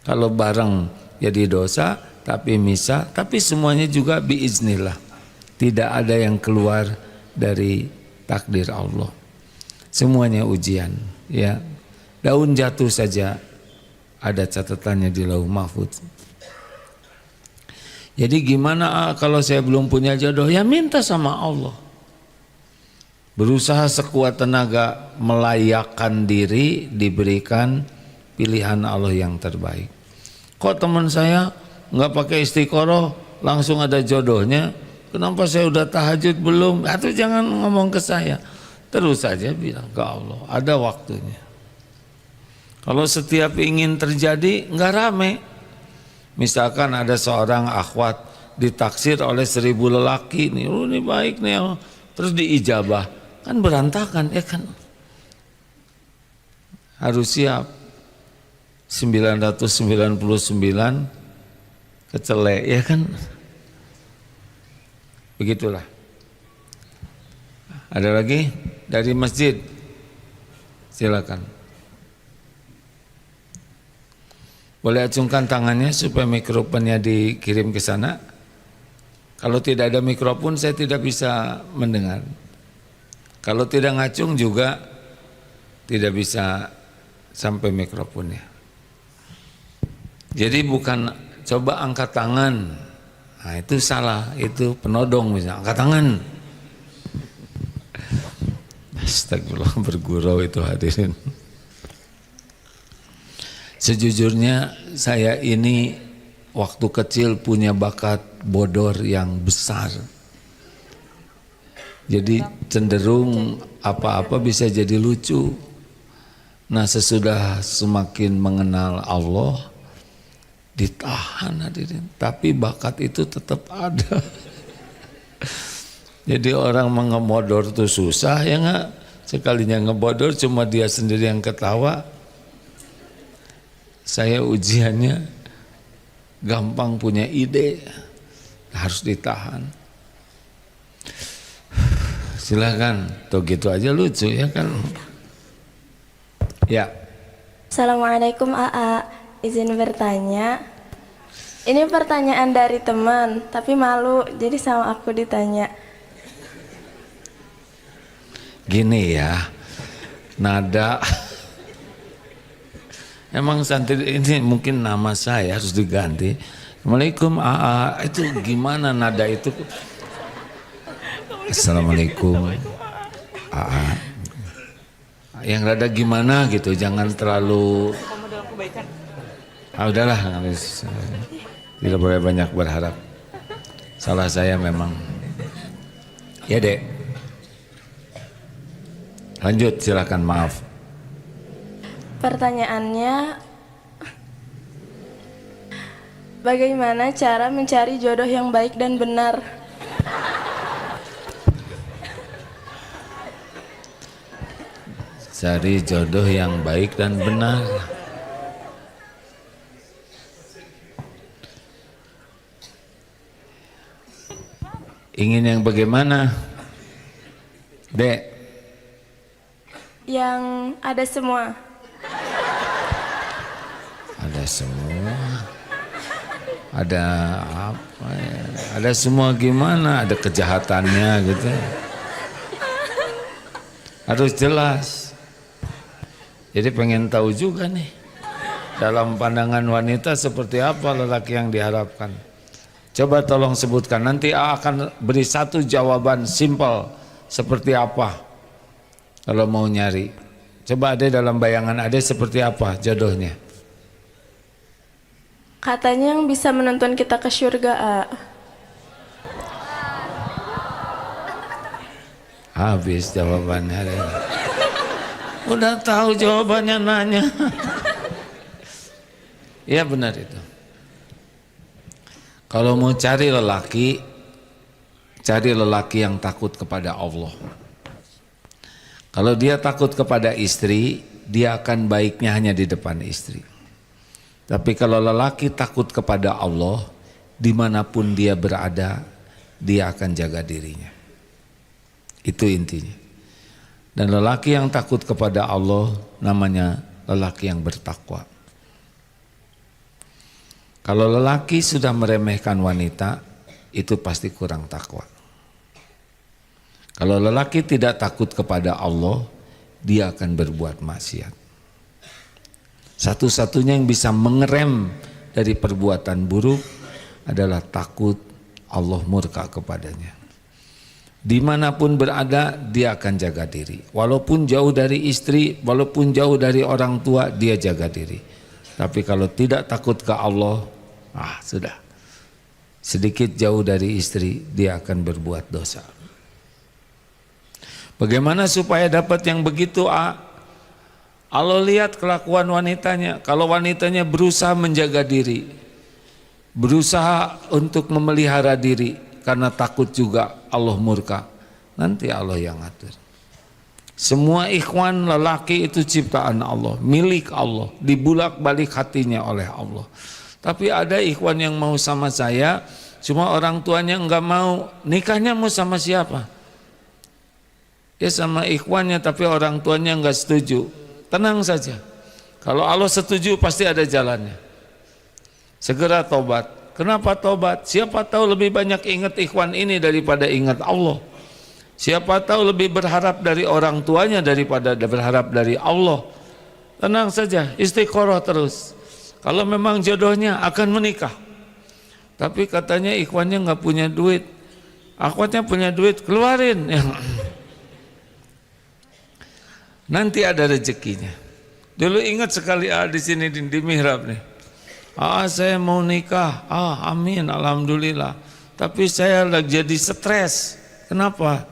Kalau bareng jadi dosa, tapi misah, tapi semuanya juga biiznillah. Tidak ada yang keluar dari takdir Allah. Semuanya ujian, ya. Daun jatuh saja ada catatannya di Lauh Mahfuz. Jadi gimana kalau saya belum punya jodoh? Ya minta sama Allah. Berusaha sekuat tenaga melayakkan diri diberikan pilihan Allah yang terbaik. Kok teman saya nggak pakai istiqoroh langsung ada jodohnya? Kenapa saya udah tahajud belum? Atau jangan ngomong ke saya. Terus saja bilang ke Allah, ada waktunya. Kalau setiap ingin terjadi nggak rame. Misalkan ada seorang akhwat ditaksir oleh 1000 lelaki nih, oh ini baik nih, terus diijabah, kan berantakan ya kan. Harus siap. 999 kecelek ya kan. Begitulah. Ada lagi dari masjid? Silakan. Boleh acungkan tangannya supaya mikrofonnya dikirim ke sana. Kalau tidak ada mikrofon saya tidak bisa mendengar. Kalau tidak ngacung juga tidak bisa sampai mikrofonnya. Jadi bukan coba angkat tangan. Nah itu salah, itu penodong misalnya, angkat tangan. Astagfirullah, bergurau itu hadirin. Sejujurnya saya ini waktu kecil punya bakat bodor yang besar. Jadi cenderung apa-apa bisa jadi lucu. Nah sesudah semakin mengenal Allah, ditahan hadirin. Tapi bakat itu tetap ada. Jadi orang mengemodor itu susah ya nggak? Sekalinya ngebodor cuma dia sendiri yang ketawa. Saya ujiannya gampang punya ide, harus ditahan. Silakan, tuh gitu aja lucu ya kan? Ya. Assalamualaikum AA, izin bertanya. Ini pertanyaan dari teman, tapi malu, jadi sama aku ditanya. Gini ya, nada. Emang santri ini mungkin nama saya harus diganti. Assalamualaikum AA, itu gimana nada itu? Assalamualaikum AA. Yang rada gimana gitu, jangan terlalu. Udahlah, tidak boleh banyak berharap. Salah saya memang. Ya dek. Lanjut silakan, maaf. Pertanyaannya, bagaimana cara mencari jodoh yang baik dan benar? Cari jodoh yang baik dan benar. Ingin yang bagaimana, dek? Yang ada semua. Ada semua. Ada apa ya? Ada semua gimana? Ada kejahatannya gitu. Harus jelas. Jadi pengen tahu juga nih, dalam pandangan wanita seperti apa lelaki yang diharapkan. Coba tolong sebutkan, nanti akan beri satu jawaban simpel seperti apa kalau mau nyari. Coba ada dalam bayangan ada seperti apa jodohnya. Katanya yang bisa menuntun kita ke surga, A. Habis jawabannya. Udah tahu jawabannya nanya. Iya benar itu. Kalau mau cari lelaki yang takut kepada Allah. Kalau dia takut kepada istri, dia akan baiknya hanya di depan istri. Tapi kalau lelaki takut kepada Allah, dimanapun dia berada, dia akan jaga dirinya. Itu intinya. Dan lelaki yang takut kepada Allah namanya lelaki yang bertakwa. Kalau lelaki sudah meremehkan wanita, itu pasti kurang takwa. Kalau lelaki tidak takut kepada Allah, dia akan berbuat maksiat. Satu-satunya yang bisa mengerem dari perbuatan buruk adalah takut Allah murka kepadanya. Dimanapun berada, dia akan jaga diri. Walaupun jauh dari istri, walaupun jauh dari orang tua, dia jaga diri. Tapi kalau tidak takut ke Allah, sudah. Sedikit jauh dari istri, dia akan berbuat dosa. Bagaimana supaya dapat yang begitu? Allah lihat kelakuan wanitanya. Kalau wanitanya berusaha menjaga diri, berusaha untuk memelihara diri, karena takut juga Allah murka, nanti Allah yang ngatur. Semua ikhwan lelaki itu ciptaan Allah, milik Allah, dibulak-balik hatinya oleh Allah. Tapi ada ikhwan yang mau sama saya, cuma orang tuanya enggak mau. Nikahnya mau sama siapa? Ya sama ikhwannya, tapi orang tuanya enggak setuju. Tenang saja, kalau Allah setuju pasti ada jalannya. Segera tobat. Kenapa tobat? Siapa tahu lebih banyak ingat ikhwan ini daripada ingat Allah. Siapa tahu lebih berharap dari orang tuanya daripada berharap dari Allah. Tenang saja, istiqoroh terus. Kalau memang jodohnya akan menikah. Tapi katanya ikhwannya nggak punya duit. Akhwatnya punya duit, keluarin. Nanti ada rezekinya. Dulu ingat sekali di sini di mihrab nih. Saya mau nikah, amin, alhamdulillah. Tapi saya lagi jadi stres. Kenapa?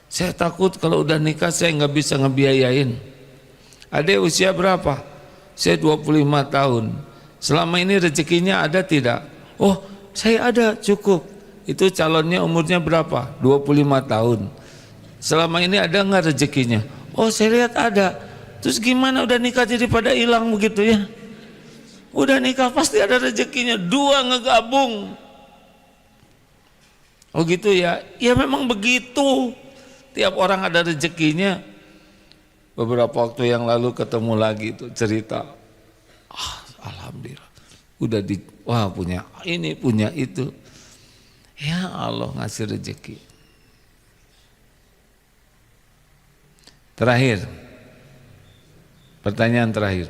Saya takut kalau udah nikah saya nggak bisa ngebiayain. Adek usia berapa? Saya 25 tahun. Selama ini rezekinya ada tidak? Oh, saya ada, cukup. Itu calonnya umurnya berapa? 25 tahun. Selama ini ada nggak rezekinya? Oh, saya lihat ada. Terus gimana udah nikah jadi pada hilang begitu ya? Udah nikah pasti ada rezekinya, dua ngegabung. Oh gitu ya? Ya memang begitu. Tiap orang ada rezekinya. Beberapa waktu yang lalu ketemu lagi itu cerita. Alhamdulillah. Udah punya ini, punya itu. Ya Allah ngasih rezeki. Terakhir. Pertanyaan terakhir.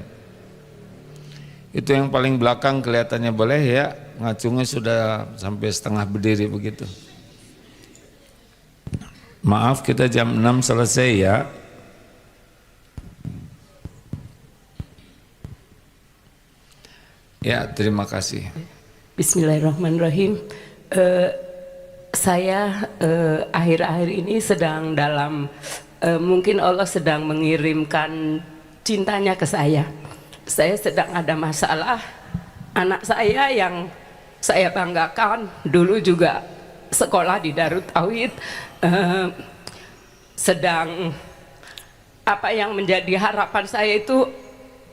Itu yang paling belakang kelihatannya boleh ya, ngacungnya sudah sampai setengah berdiri begitu. Maaf kita jam 6 selesai ya. Ya terima kasih. Bismillahirrahmanirrahim. Saya akhir-akhir ini sedang dalam mungkin Allah sedang mengirimkan cintanya ke saya. Saya sedang ada masalah. Anak saya yang saya banggakan dulu juga sekolah di Darut Tauhid, sedang apa yang menjadi harapan saya itu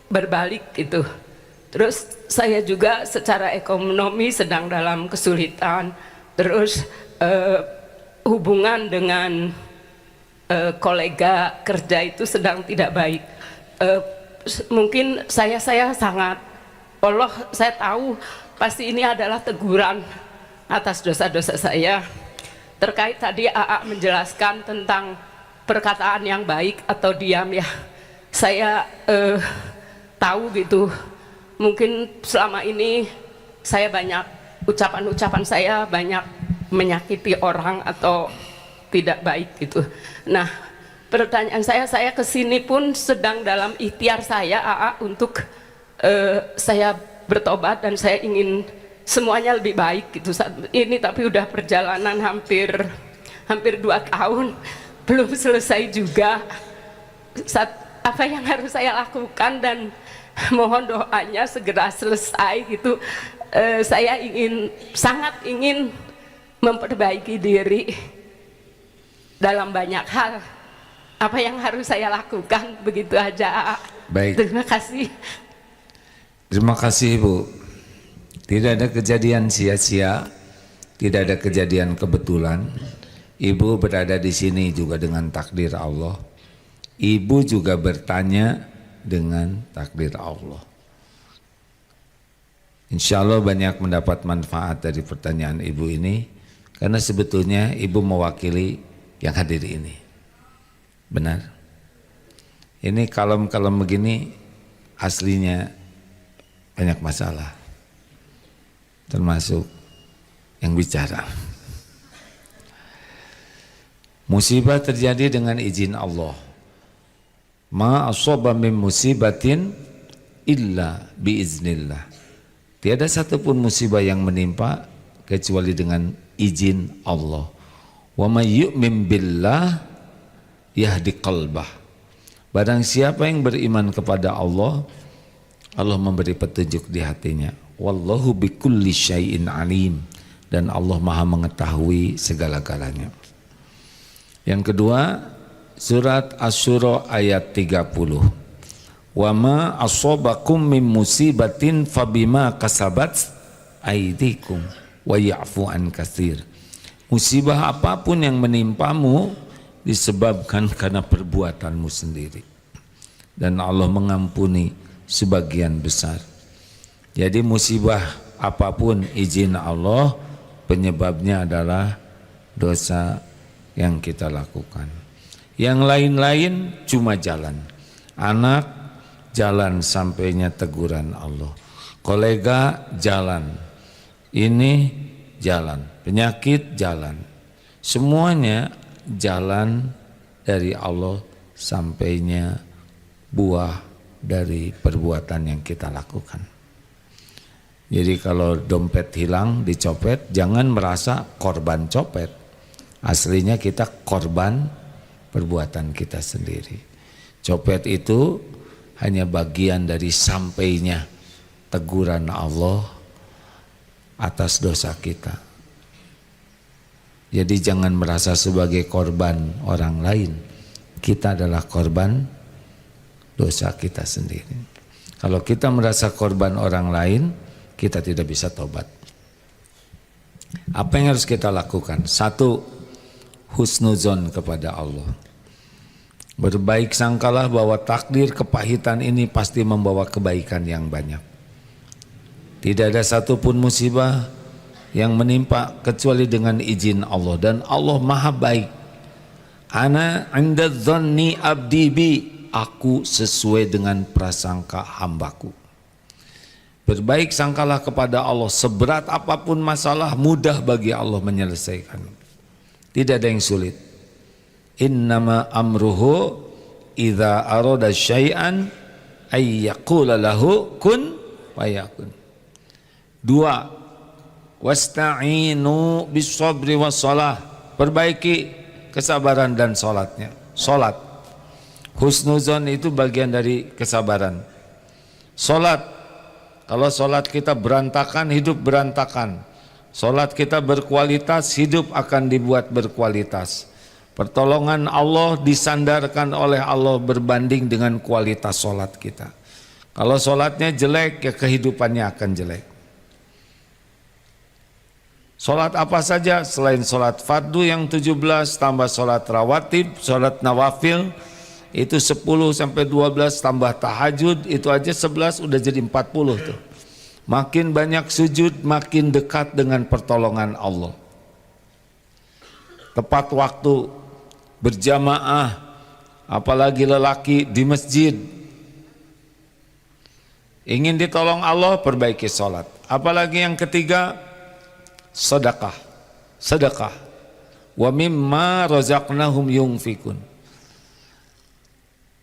berbalik gitu. Terus saya juga secara ekonomi sedang dalam kesulitan. Terus hubungan dengan kolega kerja itu sedang tidak baik. Mungkin saya sangat Allah, saya tahu pasti ini adalah teguran atas dosa-dosa saya. Terkait tadi AA menjelaskan tentang perkataan yang baik atau diam ya. Saya tahu gitu. Mungkin selama ini saya banyak ucapan-ucapan saya banyak menyakiti orang atau tidak baik gitu. Nah, pertanyaan saya kesini pun sedang dalam ikhtiar saya untuk saya bertobat dan saya ingin semuanya lebih baik gitu saat ini, tapi udah perjalanan hampir 2 tahun belum selesai juga. Apa yang harus saya lakukan dan mohon doanya segera selesai gitu. Saya sangat ingin memperbaiki diri dalam banyak hal. Apa yang harus saya lakukan, begitu aja. Baik. Terima kasih. Terima kasih Ibu. Tidak ada kejadian sia-sia, tidak ada kejadian kebetulan. Ibu berada di sini juga dengan takdir Allah. Ibu juga bertanya dengan takdir Allah. Insya Allah banyak mendapat manfaat dari pertanyaan ibu ini, karena sebetulnya ibu mewakili yang hadir ini. Benar? Ini kalem-kalem begini aslinya banyak masalah, termasuk yang bicara. Musibah terjadi dengan izin Allah. Ma asaba min musibatin illa biiznillah. Tiada satupun musibah yang menimpa kecuali dengan izin Allah. Wa may yu'min billah yahdi qalbah. Barang siapa yang beriman kepada Allah, Allah memberi petunjuk di hatinya. Wallahu bikulli syai'in alim. Dan Allah Maha mengetahui segala-galanya. Yang kedua, surat Asy-Syura ayat 30. Wa ma asobakum min musibatin fabima kasabat aydikum wa ya'fu an katsir. Musibah apapun yang menimpamu disebabkan karena perbuatanmu sendiri, dan Allah mengampuni sebagian besar. Jadi musibah apapun izin Allah, penyebabnya adalah dosa yang kita lakukan. Yang lain-lain cuma jalan. Anak jalan sampainya teguran Allah, kolega jalan, ini jalan, penyakit jalan, semuanya jalan dari Allah sampainya buah dari perbuatan yang kita lakukan. Jadi kalau dompet hilang, dicopet, jangan merasa korban copet, aslinya kita korban perbuatan kita sendiri. Copet itu hanya bagian dari sampainya teguran Allah atas dosa kita. Jadi jangan merasa sebagai korban orang lain. Kita adalah korban dosa kita sendiri. Kalau kita merasa korban orang lain, kita tidak bisa tobat. Apa yang harus kita lakukan? Satu, husnuzon kepada Allah. Berbaik sangkalah bahwa takdir kepahitan ini pasti membawa kebaikan yang banyak. Tidak ada satupun musibah yang menimpa kecuali dengan izin Allah, dan Allah Maha baik. Ana 'inda dzanni abdi bi, aku sesuai dengan prasangka hambaku. Berbaik sangkalah kepada Allah, seberat apapun masalah mudah bagi Allah menyelesaikan. Tidak ada yang sulit. Innama amruhu idza arada syai'an ay yaqula lahu kun fayakun. Dua, wasta'inu bis sabri was shalah. Perbaiki kesabaran dan salatnya. Salat. Husnuzon itu bagian dari kesabaran. Salat. Kalau salat kita berantakan, hidup berantakan. Salat kita berkualitas, hidup akan dibuat berkualitas. Pertolongan Allah disandarkan oleh Allah berbanding dengan kualitas solat kita. Kalau solatnya jelek, ya kehidupannya akan jelek. Solat apa saja selain solat fardu yang 17 tambah solat rawatib, solat nawafil itu 10 sampai 12 tambah tahajud, itu aja 11 udah jadi 40 tuh. Makin banyak sujud, makin dekat dengan pertolongan Allah. Tepat waktu, berjamaah, apalagi lelaki di masjid. Ingin ditolong Allah, perbaiki sholat. Apalagi yang ketiga, sedekah. Sedekah. Wa mimma razaqnahum yunfikun.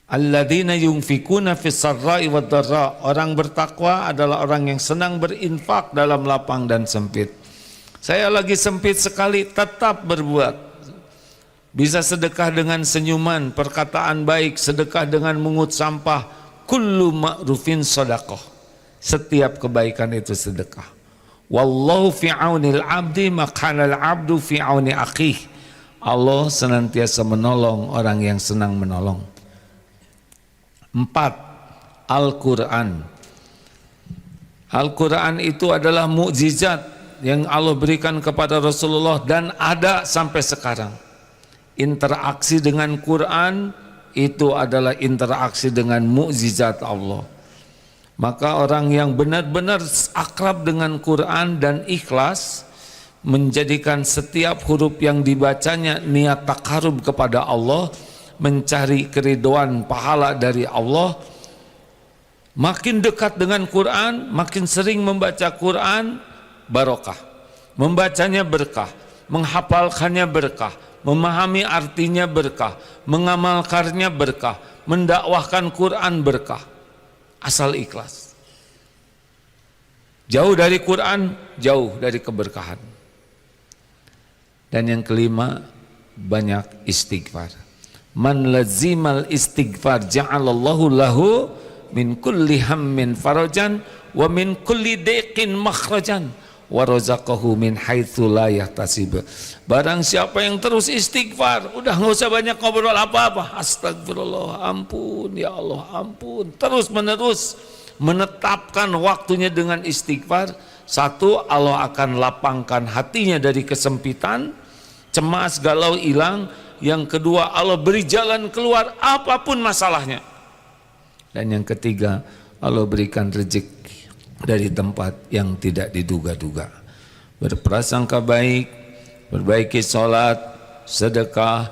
Alladzina yunfikuna fis sarra'i wad dharra. Orang bertakwa adalah orang yang senang berinfak dalam lapang dan sempit. Saya lagi sempit sekali, tetap berbuat. Bisa sedekah dengan senyuman, perkataan baik, sedekah dengan mengut sampah. Kullu ma'rufin sadaqah. Setiap kebaikan itu sedekah. Wallahu fi aunil abdi makanal abdu fi auni akhih. Allah senantiasa menolong orang yang senang menolong. 4. Al-Quran. Al-Quran itu adalah mukjizat yang Allah berikan kepada Rasulullah dan ada sampai sekarang. Interaksi dengan Quran itu adalah interaksi dengan mukjizat Allah. Maka orang yang benar-benar akrab dengan Quran dan ikhlas, menjadikan setiap huruf yang dibacanya niat takarub kepada Allah, mencari keridhaan pahala dari Allah, makin dekat dengan Quran, makin sering membaca Quran, barokah. Membacanya berkah, menghafalkannya berkah, memahami artinya berkah, mengamalkannya berkah, mendakwahkan Quran berkah. Asal ikhlas. Jauh dari Quran, jauh dari keberkahan. Dan yang kelima, banyak istighfar. Man lazimal istighfar ja'alallahu lahu min kulli hammin farajan wa min kulli daiqin makhrajan wa razaqahu min haitsu la yahtasib. Barang siapa yang terus istighfar, udah nggak usah banyak ngobrol apa-apa. Astagfirullah, ampun ya Allah, ampun. Terus menerus menetapkan waktunya dengan istighfar. Satu, Allah akan lapangkan hatinya dari kesempitan, cemas, galau hilang. Yang kedua, Allah beri jalan keluar apapun masalahnya. Dan yang ketiga, Allah berikan rezeki dari tempat yang tidak diduga-duga. Berprasangka baik, perbaiki sholat, sedekah,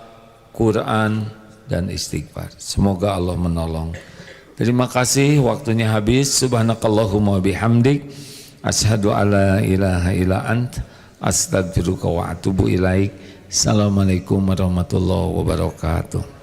Quran, dan istighfar. Semoga Allah menolong. Terima kasih, waktunya habis. Subhanakallahumma bihamdik, asyhadu alla ilaha illa ant, astagfiruka wa atubu ilaik. Assalamualaikum warahmatullahi wabarakatuh.